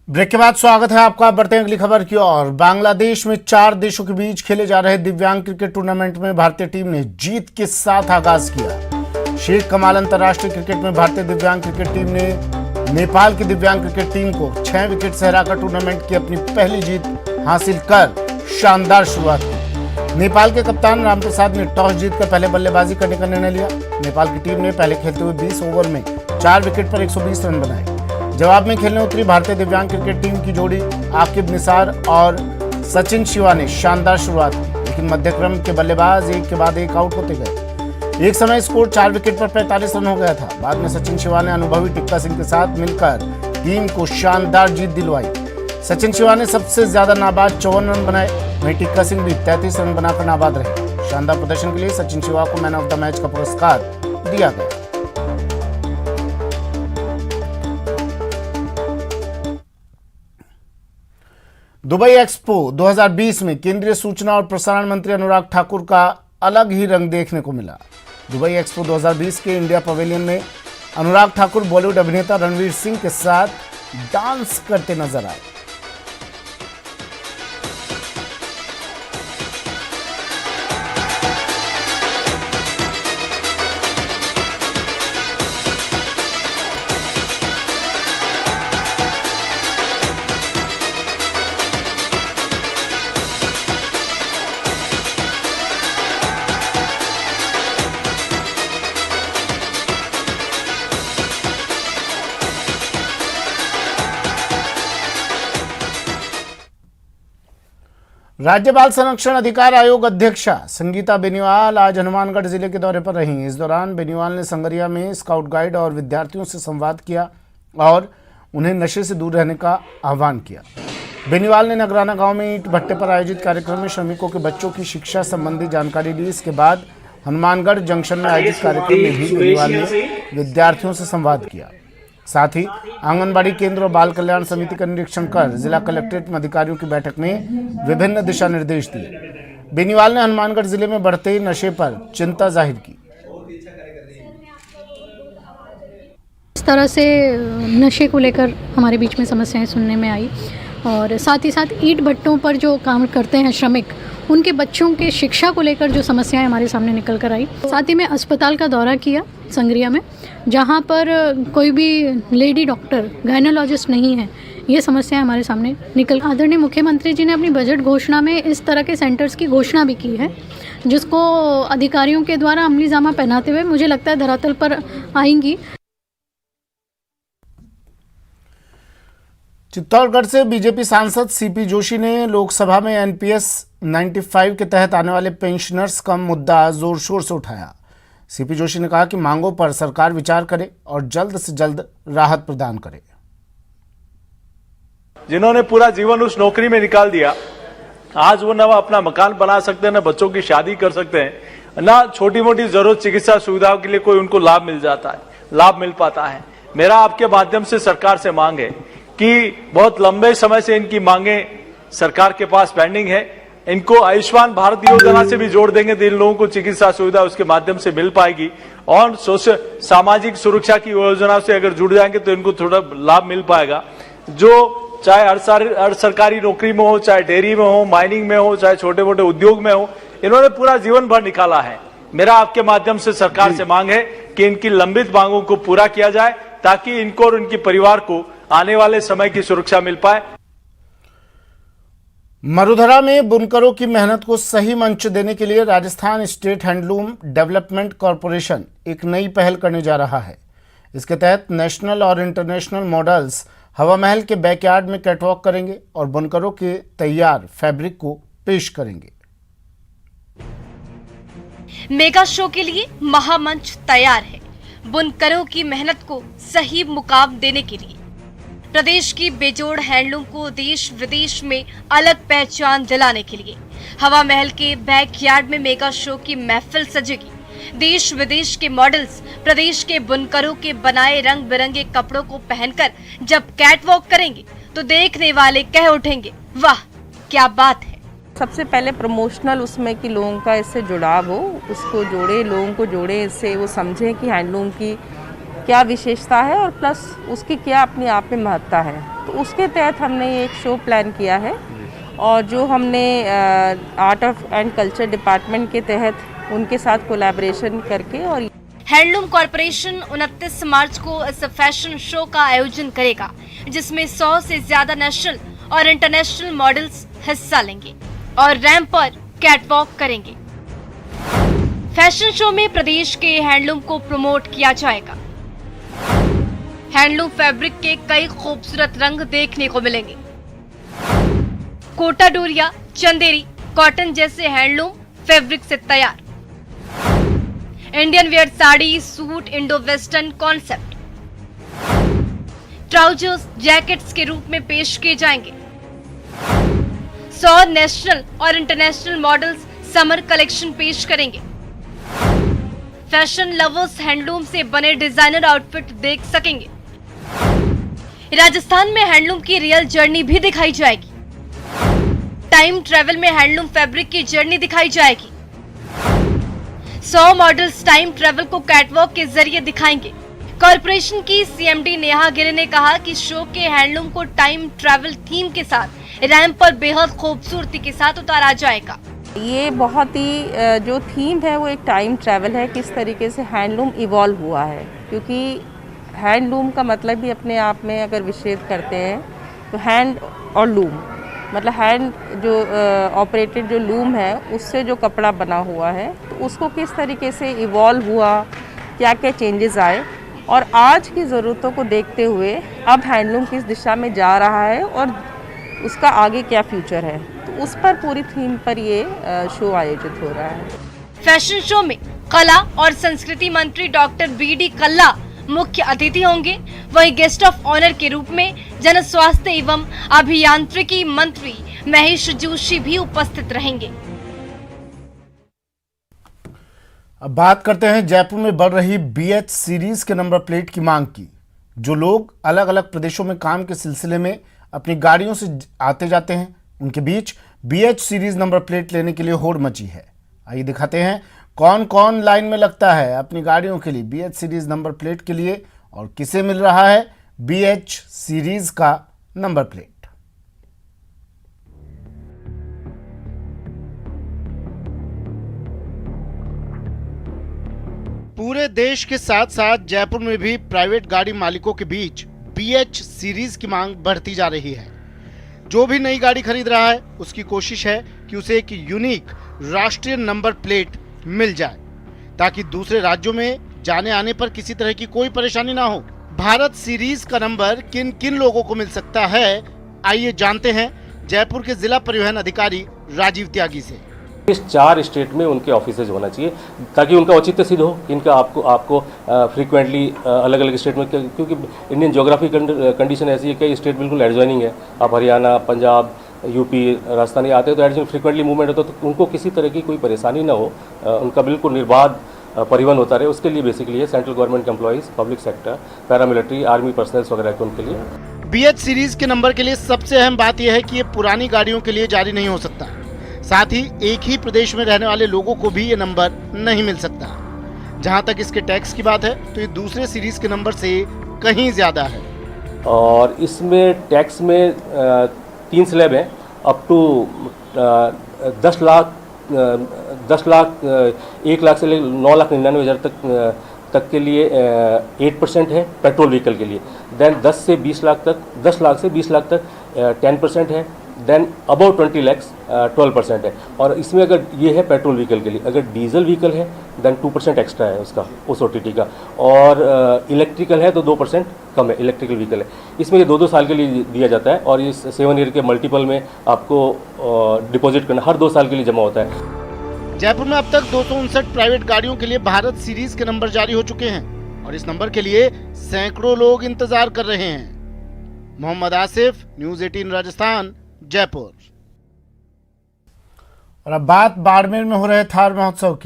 Break के बाद स्वागत है आपका। बढ़ते हैं अगली खबर की ओर। बांग्लादेश में 4 देशों के बीच खेले जा रहे दिव्यांग क्रिकेट टूर्नामेंट में भारतीय टीम ने जीत के साथ आगाज किया। शेख कमाल अंतर्राष्ट्रीय क्रिकेट में भारतीय दिव्यांग क्रिकेट टीम ने नेपाल की दिव्यांग क्रिकेट टीम को 6 विकेट से हराकर टूर्नामेंट की अपनी पहली जीत हासिल कर शानदार शुरुआत की। नेपाल के कप्तान रामप्रसाद ने टॉस जीतकर पहले बल्लेबाजी करने का निर्णय लिया। नेपाल की टीम ने पहले खेलते हुए 20 ओवर में 4 विकेट पर 120 रन बनाए। जवाब में खेलने उतरी भारतीय दिव्यांग क्रिकेट टीम की जोड़ी आकिब निसार और सचिन शिवा ने शानदार शुरुआत की, लेकिन मध्यक्रम के बल्लेबाज एक के बाद एक आउट होते गए। एक समय स्कोर 4 विकेट पर 45 रन हो गया था। बाद में सचिन शिवा ने अनुभवी टिक्का सिंह के साथ मिलकर टीम को शानदार जीत दिलवाई। सचिन शिवा ने सबसे ज्यादा नाबाद 54 रन बनाए, वहीं टिक्का सिंह भी 33 रन बनाकर नाबाद रहे। शानदार प्रदर्शन के लिए सचिन शिवा को मैन ऑफ द मैच का पुरस्कार दिया गया। दुबई एक्सपो 2020 में केंद्रीय सूचना और प्रसारण मंत्री अनुराग ठाकुर का अलग ही रंग देखने को मिला। दुबई एक्सपो 2020 के इंडिया पवेलियन में अनुराग ठाकुर बॉलीवुड अभिनेता रणवीर सिंह के साथ डांस करते नजर आए। राज्य बाल संरक्षण अधिकार आयोग अध्यक्षा संगीता बेनीवाल आज हनुमानगढ़ जिले के दौरे पर रहीं। इस दौरान बेनीवाल ने संगरिया में स्काउट गाइड और विद्यार्थियों से संवाद किया और उन्हें नशे से दूर रहने का आह्वान किया। बेनीवाल ने नगराना गांव में ईंट भट्टे पर आयोजित कार्यक्रम में श्रमिकों के बच्चों की शिक्षा संबंधी जानकारी ली। इसके बाद हनुमानगढ़ जंक्शन में आयोजित कार्यक्रम में भी बेनीवाल ने विद्यार्थियों से संवाद किया। साथ ही आंगनबाड़ी केंद्र और बाल कल्याण समिति का निरीक्षण कर जिला कलेक्ट्रेट में अधिकारियों की बैठक में विभिन्न दिशा निर्देश दिए। बेनीवाल ने हनुमानगढ़ जिले में बढ़ते नशे पर चिंता जाहिर की। इस तरह से नशे को लेकर हमारे बीच में समस्याएं सुनने में आई और साथ ही साथ ईंट भट्टों पर जो काम करते हैं श्रमिक, उनके बच्चों के शिक्षा को लेकर जो समस्याएं हमारे सामने निकल कर आई। साथ ही मैं अस्पताल का दौरा किया संगरिया में, जहां पर कोई भी लेडी डॉक्टर गायनोलॉजिस्ट नहीं है। ये समस्याएं हमारे सामने निकल। आदरणीय मुख्यमंत्री जी ने अपनी बजट घोषणा में इस तरह के सेंटर्स की घोषणा भी की है, जिसको अधिकारियों के द्वारा अमली जामा पहनाते हुए मुझे लगता है धरातल पर आएंगी। चित्तौड़गढ़ से बीजेपी सांसद सीपी जोशी ने लोकसभा में एनपीएस 95 के तहत आने वाले पेंशनर्स का मुद्दा जोर शोर से उठाया। सीपी जोशी ने कहा कि मांगों पर सरकार विचार करे और जल्द से जल्द राहत प्रदान करे। जिन्होंने पूरा जीवन उस नौकरी में निकाल दिया, आज वो ना अपना मकान बना सकते हैं, ना बच्चों की शादी कर सकते हैं, ना छोटी मोटी जरूरत चिकित्सा सुविधाओं के लिए कोई उनको लाभ मिल पाता है। मेरा आपके माध्यम से सरकार से मांग है कि बहुत लंबे समय से इनकी मांगे सरकार के पास पेंडिंग है। इनको आयुष्मान भारत योजना से भी जोड़ देंगे तो इन लोगों को चिकित्सा सुविधा उसके माध्यम से मिल पाएगी और सामाजिक सुरक्षा की योजना से अगर जुड़ जाएंगे तो इनको थोड़ा लाभ मिल पाएगा। जो चाहे हर सरकारी नौकरी में हो, चाहे डेयरी में हो, माइनिंग में हो, चाहे छोटे मोटे उद्योग में हो, इन्होंने पूरा जीवन भर निकाला है। मेरा आपके माध्यम से सरकार से मांग है कि इनकी लंबित मांगों को पूरा किया जाए ताकि इनको और इनके परिवार को आने वाले समय की सुरक्षा मिल पाए। मरुधरा में बुनकरों की मेहनत को सही मंच देने के लिए Rajasthan state handloom development corporation एक नई पहल करने जा रहा है। इसके तहत नेशनल और इंटरनेशनल मॉडल्स हवा महल के बैकयार्ड में कैटवॉक करेंगे और बुनकरों के तैयार फैब्रिक को पेश करेंगे। मेगा शो के लिए महामंच तैयार है। बुनकरों की मेहनत को सही मुकाम देने के लिए प्रदेश की बेजोड़ हैंडलूम को देश विदेश में अलग पहचान दिलाने के लिए हवा महल के बैकयार्ड में मेगा शो की महफिल सजेगी। देश विदेश के मॉडल्स प्रदेश के बुनकरों के बनाए रंग बिरंगे कपड़ों को पहनकर जब कैटवॉक करेंगे तो देखने वाले कह उठेंगे, वाह क्या बात है। सबसे पहले प्रमोशनल उसमें कि लोगों का इससे जुड़ाव हो, उसको जोड़े, लोगों को जोड़े, इससे वो समझें कि हैंडलूम की क्या विशेषता है और प्लस उसकी क्या अपने आप में महत्ता है। तो उसके तहत हमने ये एक शो प्लान किया है और जो हमने art of and culture department के तहत उनके साथ कोलैबोरेशन करके और हैंडलूम कॉरपोरेशन 29 मार्च को इस फैशन शो का आयोजन करेगा, जिसमें 100 से ज्यादा नेशनल और इंटरनेशनल मॉडल्स हिस्सा लेंगे और रैंप पर कैटवॉक करेंगे। फैशन शो में प्रदेश के हैंडलूम को प्रमोट किया जाएगा। हैंडलूम फैब्रिक के कई खूबसूरत रंग देखने को मिलेंगे। कोटा डोरिया, चंदेरी, कॉटन जैसे हैंडलूम फैब्रिक से तैयार Indian wear sari, suit, Indo western concept, trousers, jackets के रूप में पेश किए जाएंगे। 100 नेशनल और इंटरनेशनल मॉडल्स समर कलेक्शन पेश करेंगे। फैशन लवर्स हैंडलूम से बने डिजाइनर आउटफिट देख सकेंगे। राजस्थान में हैंडलूम की रियल जर्नी भी दिखाई जाएगी। टाइम ट्रेवल में हैंडलूम फैब्रिक की जर्नी दिखाई जाएगी। 100 मॉडल्स टाइम ट्रेवल को कैटवॉक के जरिए दिखाएंगे। कॉरपोरेशन की सीएमडी नेहा गिरे ने कहा कि शो के हैंडलूम को टाइम ट्रैवल थीम के साथ रैंप पर बेहद खूबसूरती के साथ उतारा जाएगा। ये बहुत ही जो थीम है वो एक टाइम ट्रैवल है, किस तरीके से हैंडलूम इवॉल्व हुआ है, क्योंकि हैंडलूम का मतलब भी अपने आप में अगर विच्छेद करते हैं तो हैंड और लूम, मतलब हैंड जो ऑपरेटेड जो लूम है उससे जो कपड़ा बना हुआ है तो उसको किस तरीके से इवॉल्व हुआ, क्या क्या चेंजेस आए और आज की ज़रूरतों को देखते हुए अब हैंडलूम किस दिशा में जा रहा है और उसका आगे क्या फ्यूचर है, तो उस पर पूरी थीम पर ये शो आयोजित हो रहा है। फैशन शो में कला और संस्कृति मंत्री डॉक्टर बीडी कल्ला मुख्य अतिथि होंगे। वहीं गेस्ट ऑफ ऑनर के रूप में जन स्वास्थ्य एवं अभियांत्रिकी मंत्री महेश जोशी भी उपस्थित रहेंगे। अब बात करते हैं जयपुर में बढ़ रही BH सीरीज के नंबर प्लेट की मांग की। जो लोग अलग अलग प्रदेशों में काम के सिलसिले में अपनी गाड़ियों से आते जाते हैं, उनके बीच BH सीरीज नंबर प्लेट लेने के लिए होड़ मची है। आइए दिखाते हैं कौन कौन लाइन में लगता है अपनी गाड़ियों के लिए BH सीरीज नंबर प्लेट के लिए और किसे मिल रहा है BH सीरीज का नंबर प्लेट। पूरे देश के साथ साथ जयपुर में भी प्राइवेट गाड़ी मालिकों के बीच BH सीरीज की मांग बढ़ती जा रही है। जो भी नई गाड़ी खरीद रहा है उसकी कोशिश है कि उसे एक यूनिक राष्ट्रीय नंबर प्लेट मिल जाए ताकि दूसरे राज्यों में जाने आने पर किसी तरह की कोई परेशानी ना हो। भारत सीरीज का नंबर किन किन लोगों को मिल सकता है, आइए जानते हैं जयपुर के जिला परिवहन अधिकारी राजीव त्यागी से। इस 4 स्टेट में उनके ऑफिसेज होना चाहिए ताकि उनका औचित्य सिद्ध हो। इनका आपको फ्रीक्वेंटली अलग अलग स्टेट में, क्योंकि इंडियन ज्योग्राफी कंडीशन ऐसी है, कई स्टेट बिल्कुल एडजॉइनिंग है। आप हरियाणा, पंजाब, यूपी, राजस्थान आते हैं तो एडजॉइनिंग फ्रीक्वेंटली मूवमेंट होता है, तो उनको किसी तरह की कोई परेशानी ना हो, उनका बिल्कुल निर्बाध परिवहन होता रहे, उसके लिए बेसिकली है central government employees, public sector, paramilitary, army personnels वगैरह के उनके लिए। BH सीरीज के नंबर के लिए सबसे अहम बात यह है कि ये पुरानी गाड़ियों के लिए जारी नहीं हो सकता। साथ ही एक ही प्रदेश में रहने वाले लोगों को भी ये नंबर नहीं मिल सकता। जहां तक इसके टैक्स की बात है तो ये दूसरे सीरीज के नंबर से कहीं ज्यादा है। और इसमें टैक्स में 3 स्लैब हैं, अप टू 10 लाख 1 लाख से 9,99,000 तक के लिए 8% है पेट्रोल व्हीकल के लिए। देन 10 से 20 लाख तक, 10 लाख से 20 लाख तक 10% है। देन अबाउट 20 लैक्स 12% है। और इसमें अगर ये है पेट्रोल व्हीकल के लिए, अगर डीजल व्हीकल है देन 2% एक्स्ट्रा है उसका, उस OTT का। और इलेक्ट्रिकल है तो 2% कम है, इलेक्ट्रिकल व्हीकल है। इसमें ये 2-2 साल के लिए दिया जाता है और इस 7 ईयर के मल्टीपल में आपको डिपॉजिट करना हर 2 साल के लिए जमा होता है। जयपुर में अब तक 259 प्राइवेट गाड़ियों के लिए भारत सीरीज के नंबर जारी हो चुके हैं और इस नंबर के लिए सैकड़ों लोग इंतजार कर रहे हैं। मोहम्मद आसिफ, न्यूज़ 18 राजस्थान, जयपुर। और अब बात बाड़मेर में हो रहे थार महोत्सव की।